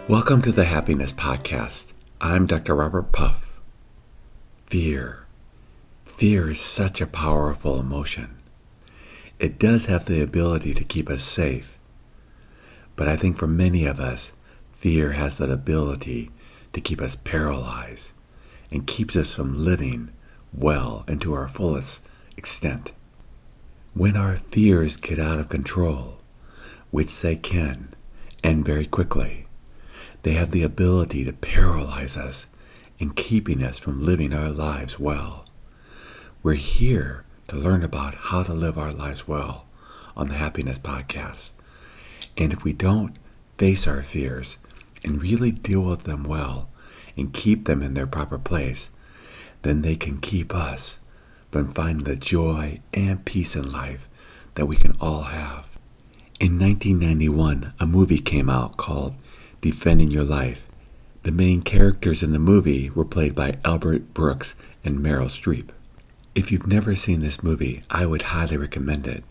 Welcome to the Happiness Podcast. I'm Dr. Robert Puff. Fear. Fear is such a powerful emotion. It does have the ability to keep us safe. But I think for many of us, fear has that ability to keep us paralyzed and keeps us from living well and to our fullest extent. When our fears get out of control, which they can, and very quickly, they have the ability to paralyze us in keeping us from living our lives well. We're here to learn about how to live our lives well on the Happiness Podcast. And if we don't face our fears and really deal with them well and keep them in their proper place, then they can keep us from finding the joy and peace in life that we can all have. In 1991, a movie came out called Defending Your Life. The main characters in the movie were played by Albert Brooks and Meryl Streep. If you've never seen this movie, I would highly recommend it,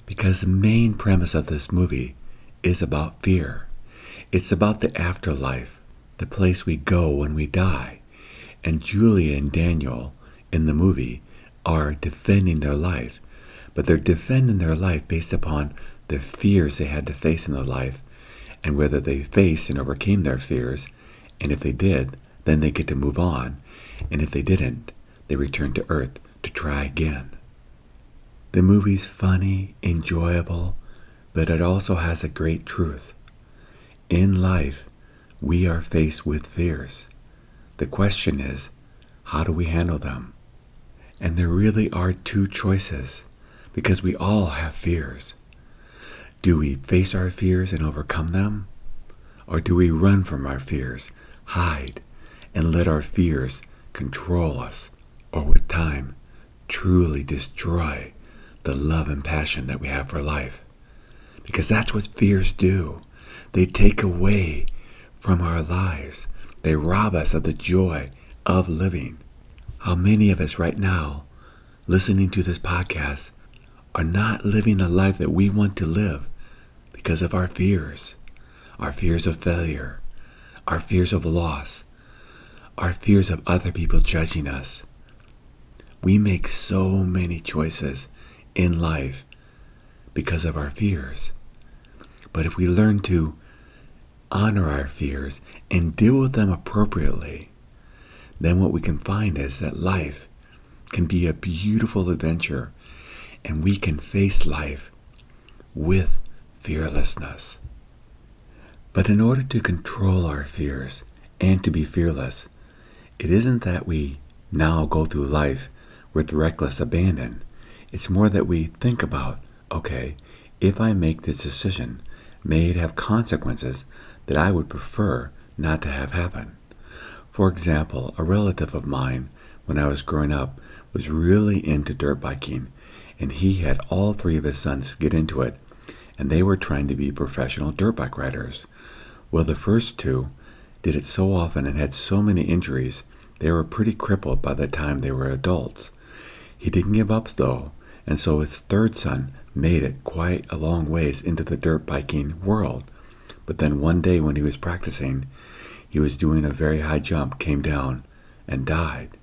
because the main premise of this movie is about fear. It's about the afterlife, the place we go when we die. And Julia and Daniel in the movie are defending their life, but they're defending their life based upon the fears they had to face in their life, and whether they faced and overcame their fears, and if they did, then they get to move on, and if they didn't, they return to Earth to try again. The movie's funny, enjoyable, but it also has a great truth. In life, we are faced with fears. The question is, how do we handle them? And there really are two choices, because we all have fears. Do we face our fears and overcome them? Or do we run from our fears, hide, and let our fears control us, or with time, truly destroy the love and passion that we have for life? Because that's what fears do. They take away from our lives. They rob us of the joy of living. How many of us right now, listening to this podcast, are not living the life that we want to live because of our fears of failure, our fears of loss, our fears of other people judging us. We make so many choices in life because of our fears. But if we learn to honor our fears and deal with them appropriately, then what we can find is that life can be a beautiful adventure, and we can face life with fearlessness. But in order to control our fears and to be fearless, it isn't that we now go through life with reckless abandon. It's more that we think about, okay, if I make this decision, may it have consequences that I would prefer not to have happen. For example, a relative of mine, when I was growing up, was really into dirt biking, and he had all three of his sons get into it, and they were trying to be professional dirt bike riders. Well, the first two did it so often and had so many injuries, they were pretty crippled by the time they were adults. He didn't give up though, and so his third son made it quite a long ways into the dirt biking world. But then one day when he was practicing, he was doing a very high jump, came down, and died.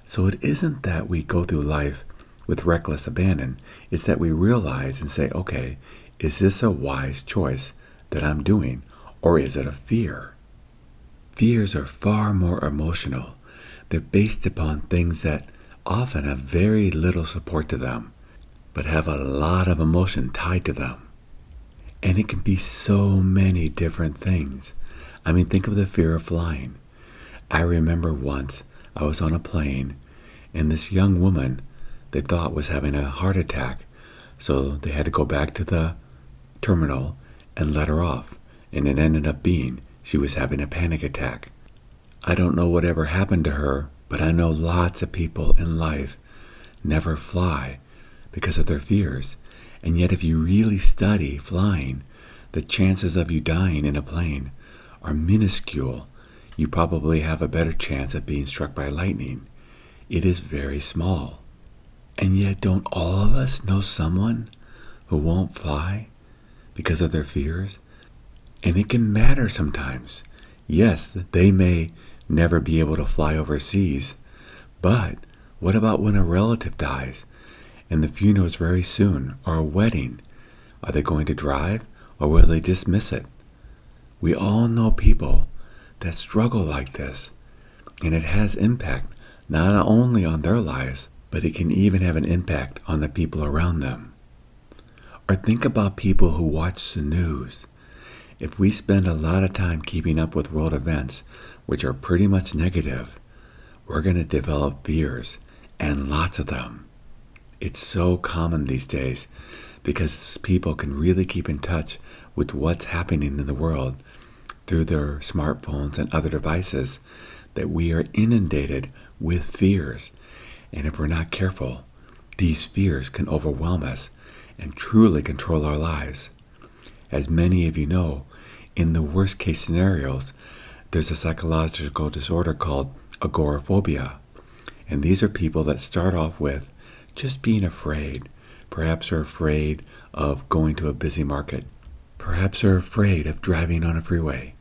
So it isn't that we go through life with reckless abandon. It's that we realize and say, okay, is this a wise choice that I'm doing, or is it a fear? Fears are far more emotional. They're based upon things that often have very little support to them, but have a lot of emotion tied to them. And it can be so many different things. I mean, think of the fear of flying. I remember once I was on a plane, and this young woman they thought was having a heart attack, so they had to go back to the terminal and let her off, and it ended up being she was having a panic attack. I don't know whatever happened to her, but I know lots of people in life never fly because of their fears. And yet if you really study flying, the chances of you dying in a plane are minuscule. You probably have a better chance of being struck by lightning. It is very small. And yet don't all of us know someone who won't fly because of their fears? And it can matter sometimes. Yes, they may never be able to fly overseas, but what about when a relative dies and the funeral is very soon, or a wedding? Are they going to drive, or will they just miss it? We all know people that struggle like this, and it has impact not only on their lives, but it can even have an impact on the people around them. Or think about people who watch the news. If we spend a lot of time keeping up with world events, which are pretty much negative, we're going to develop fears, and lots of them. It's so common these days because people can really keep in touch with what's happening in the world through their smartphones and other devices, that we are inundated with fears. And if we're not careful, these fears can overwhelm us and truly control our lives. As many of you know, in the worst case scenarios, there's a psychological disorder called agoraphobia. And these are people that start off with just being afraid. Perhaps they're afraid of going to a busy market. Perhaps they're afraid of driving on a freeway.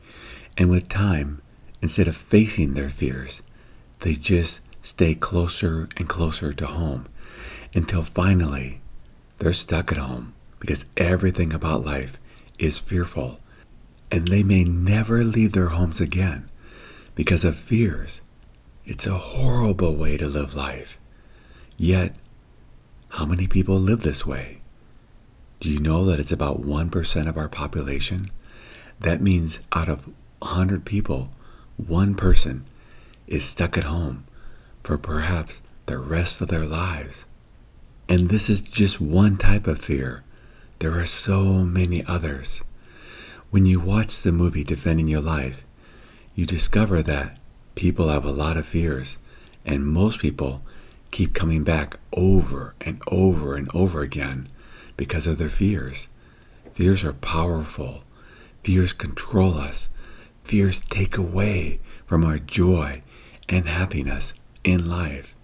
And with time, instead of facing their fears, they just stay closer and closer to home until finally they're stuck at home because everything about life is fearful. And they may never leave their homes again because of fears. It's a horrible way to live life. Yet, how many people live this way? Do you know that it's about 1% of our population? That means out of 100 people, one person is stuck at home for perhaps the rest of their lives. And this is just one type of fear. There are so many others. When you watch the movie Defending Your Life, you discover that people have a lot of fears, and most people keep coming back over and over and over again because of their fears. Fears are powerful. Fears control us. Fears take away from our joy and happiness in life.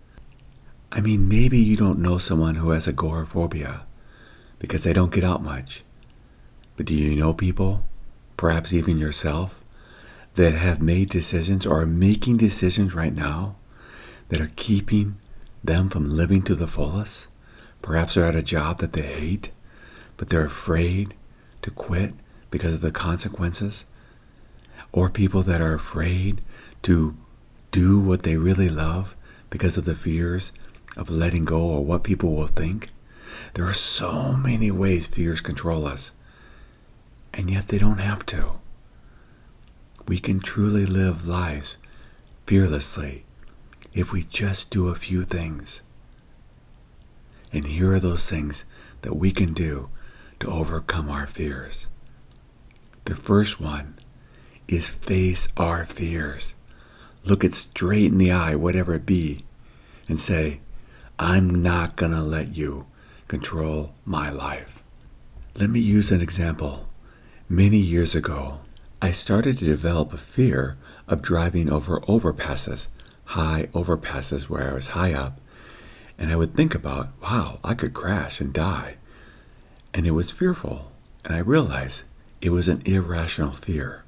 I mean, maybe you don't know someone who has agoraphobia because they don't get out much. But do you know people, perhaps even yourself, that have made decisions or are making decisions right now that are keeping them from living to the fullest? Perhaps they're at a job that they hate, but they're afraid to quit because of the consequences. Or people that are afraid to do what they really love because of the fears of letting go or what people will think. There are so many ways fears control us, and yet they don't have to. We can truly live lives fearlessly if we just do a few things. And here are those things that we can do to overcome our fears. The first one is face our fears. Look it straight in the eye, whatever it be, and say, I'm not going to let you control my life. Let me use an example. Many years ago, I started to develop a fear of driving over overpasses, high overpasses where I was high up, and I would think about, wow, I could crash and die. And it was fearful, and I realized it was an irrational fear.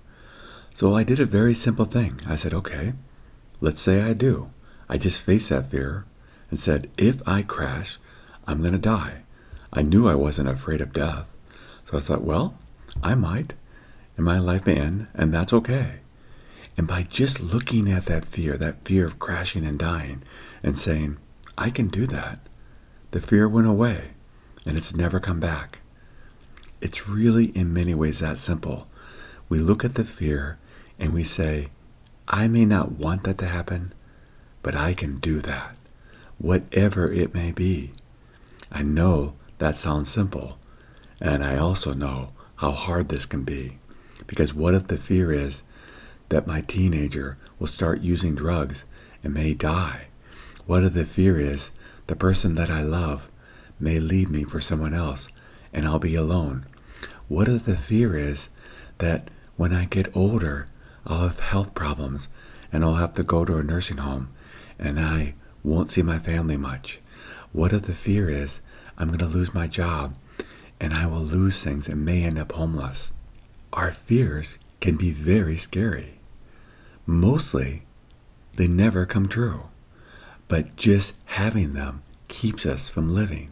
So I did a very simple thing. I said, okay, let's say I do. I just faced that fear and said, if I crash, I'm going to die. I knew I wasn't afraid of death. So I thought, well, I might, and my life may end, and that's okay. And by just looking at that fear of crashing and dying, and saying, I can do that, the fear went away, and it's never come back. It's really in many ways that simple. We look at the fear and we say, I may not want that to happen, but I can do that, whatever it may be. I know that sounds simple, and I also know how hard this can be. Because what if the fear is that my teenager will start using drugs and may die? What if the fear is the person that I love may leave me for someone else and I'll be alone? What if the fear is that when I get older, I'll have health problems and I'll have to go to a nursing home and I won't see my family much? What if the fear is I'm going to lose my job and I will lose things and may end up homeless? Our fears can be very scary. Mostly, they never come true, but just having them keeps us from living.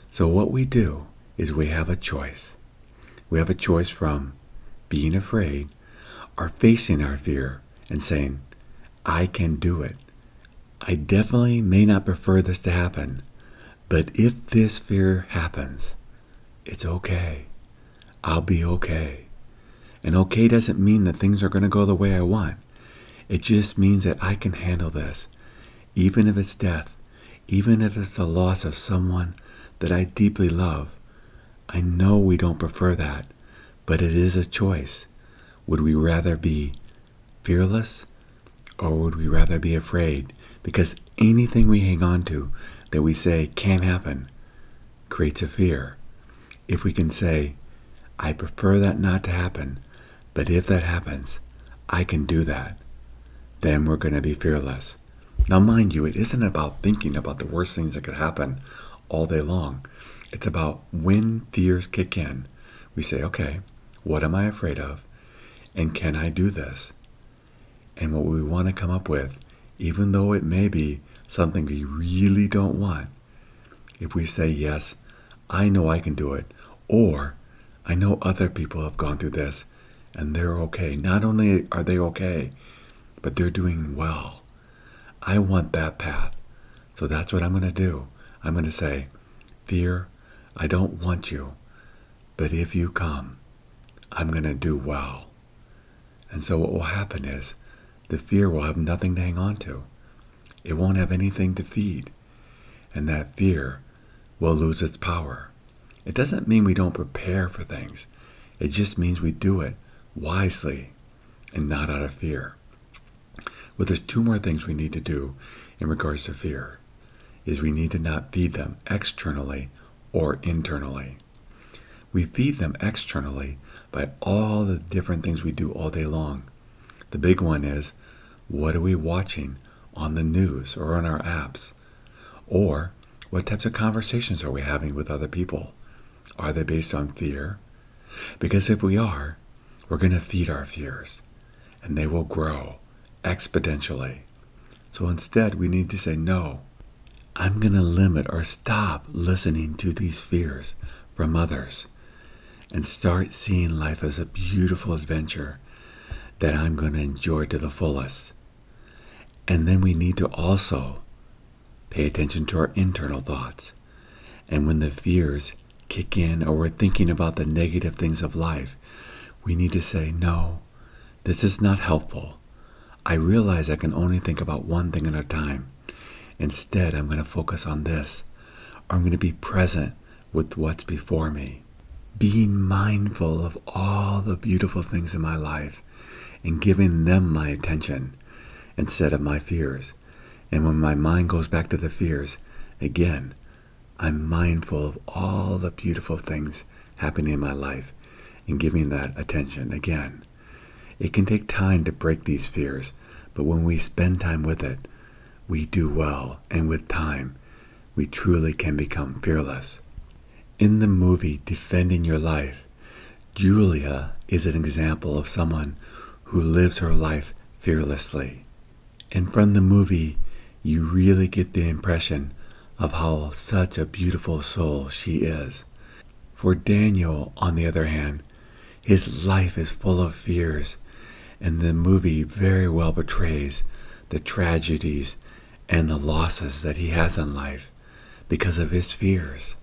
So what we do is we have a choice. We have a choice from being afraid or facing our fear and saying, I can do it. I definitely may not prefer this to happen, but if this fear happens, it's okay. I'll be okay. And okay doesn't mean that things are going to go the way I want. It just means that I can handle this, even if it's death, even if it's the loss of someone that I deeply love. I know we don't prefer that, but it is a choice. Would we rather be fearless or would we rather be afraid? Because anything we hang on to that we say can't happen creates a fear. If we can say, I prefer that not to happen, but if that happens, I can do that, then we're going to be fearless. Now, mind you, it isn't about thinking about the worst things that could happen all day long. It's about when fears kick in, we say, okay, what am I afraid of? And can I do this? And what we want to come up with, even though it may be something we really don't want, if we say, yes, I know I can do it, or I know other people have gone through this and they're okay. Not only are they okay, but they're doing well. I want that path. So that's what I'm going to do. I'm going to say, fear, I don't want you, but if you come, I'm going to do well. And so what will happen is the fear will have nothing to hang on to. It won't have anything to feed. And that fear will lose its power. It doesn't mean we don't prepare for things. It just means we do it wisely and not out of fear. Well, there's two more things we need to do in regards to fear. Is we need to not feed them externally or internally. We feed them externally by all the different things we do all day long. The big one is, what are we watching on the news or on our apps? Or what types of conversations are we having with other people? Are they based on fear? Because if we are, we're going to feed our fears, and they will grow exponentially. So instead, we need to say, no, I'm going to limit or stop listening to these fears from others and start seeing life as a beautiful adventure that I'm going to enjoy to the fullest. And then we need to also pay attention to our internal thoughts. And when the fears kick in or we're thinking about the negative things of life, we need to say, no, this is not helpful. I realize I can only think about one thing at a time. Instead, I'm going to focus on this. Or I'm going to be present with what's before me. Being mindful of all the beautiful things in my life and giving them my attention instead of my fears. And when my mind goes back to the fears, again, I'm mindful of all the beautiful things happening in my life and giving that attention again. It can take time to break these fears, but when we spend time with it, we do well, and with time, we truly can become fearless. In the movie Defending Your Life, Julia is an example of someone who lives her life fearlessly. And from the movie, you really get the impression of how such a beautiful soul she is. For Daniel, on the other hand, his life is full of fears, and the movie very well portrays the tragedies and the losses that he has in life because of his fears.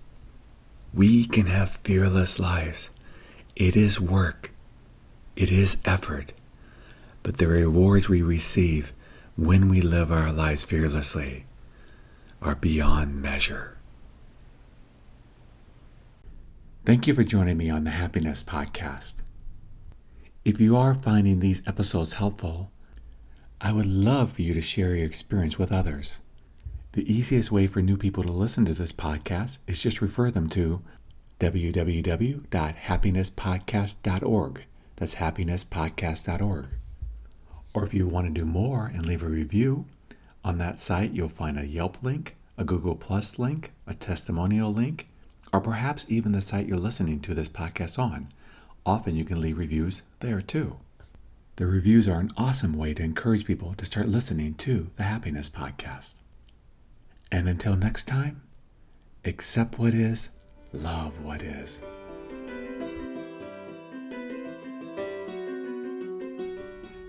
We can have fearless lives. It is work. It is effort. But the rewards we receive when we live our lives fearlessly are beyond measure. Thank you for joining me on the Happiness Podcast. If you are finding these episodes helpful, I would love for you to share your experience with others. The easiest way for new people to listen to this podcast is just refer them to www.happinesspodcast.org. That's happinesspodcast.org. Or if you want to do more and leave a review, on that site you'll find a Yelp link, a Google Plus link, a testimonial link, or perhaps even the site you're listening to this podcast on. Often you can leave reviews there too. The reviews are an awesome way to encourage people to start listening to the Happiness Podcast. And until next time, accept what is, love what is.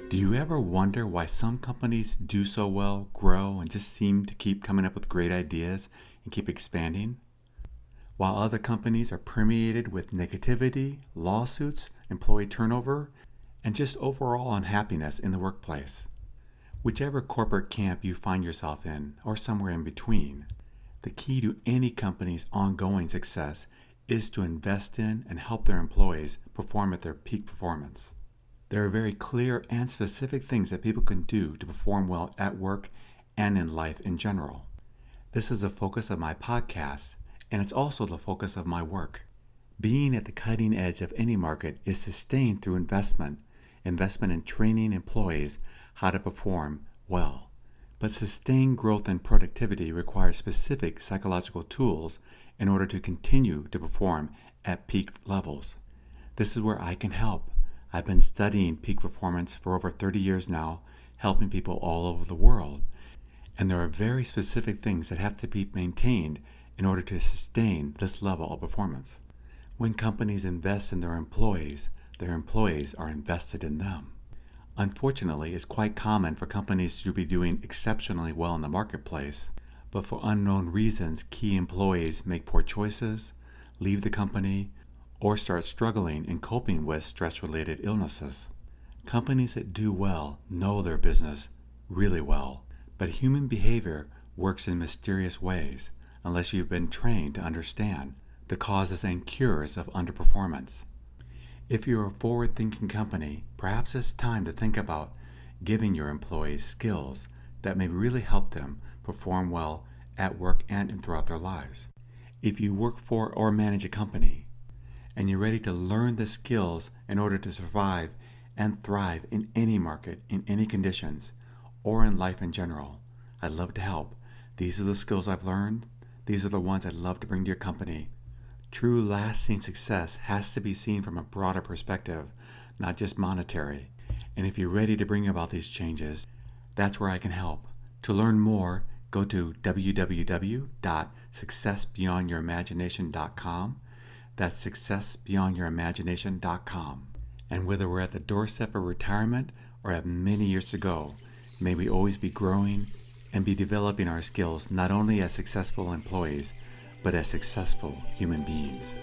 Do you ever wonder why some companies do so well, grow, and just seem to keep coming up with great ideas and keep expanding, while other companies are permeated with negativity, lawsuits, employee turnover, and just overall unhappiness in the workplace? Whichever corporate camp you find yourself in, or somewhere in between, the key to any company's ongoing success is to invest in and help their employees perform at their peak performance. There are very clear and specific things that people can do to perform well at work and in life in general. This is the focus of my podcast, and it's also the focus of my work. Being at the cutting edge of any market is sustained through investment in training employees how to perform well. But sustained growth and productivity requires specific psychological tools in order to continue to perform at peak levels. This is where I can help. I've been studying peak performance for over 30 years now, helping people all over the world. And there are very specific things that have to be maintained in order to sustain this level of performance. When companies invest in their employees are invested in them. Unfortunately, it's quite common for companies to be doing exceptionally well in the marketplace, but for unknown reasons, key employees make poor choices, leave the company, or start struggling and coping with stress-related illnesses. Companies that do well know their business really well, but human behavior works in mysterious ways unless you've been trained to understand the causes and cures of underperformance. If you're a forward-thinking company, perhaps it's time to think about giving your employees skills that may really help them perform well at work and throughout their lives. If you work for or manage a company, and you're ready to learn the skills in order to survive and thrive in any market, in any conditions, or in life in general, I'd love to help. These are the skills I've learned. These are the ones I'd love to bring to your company. True lasting success has to be seen from a broader perspective, not just monetary. And if you're ready to bring about these changes, that's where I can help. To learn more, go to www.successbeyondyourimaginationcom. That's successbeyondyourimaginationcom. And whether we're at the doorstep of retirement or have many years to go, may we always be growing and be developing our skills not only as successful employees, but as successful human beings.